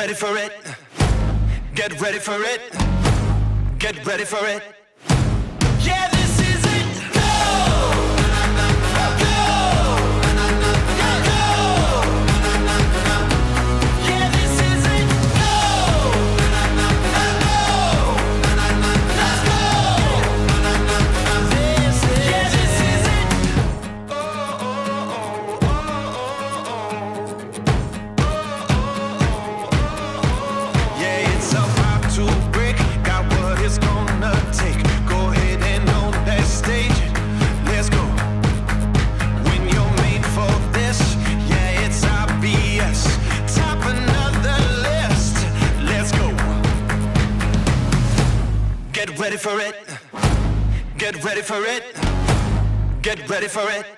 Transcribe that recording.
ready for it. Get ready for it. Get ready for it. Yeah, this is it. Go! Go! Go! Yeah, this is it. Go! Go! Let's go! This is yeah, this is it. Oh, oh, oh, oh, oh. Yeah, it's about to break. Got what it's gonna take. Go ahead and on that stage. Let's go. When you're made for this, yeah, it's obvious. Top another list. Let's go. Get ready for it. Get ready for it. Get ready for it.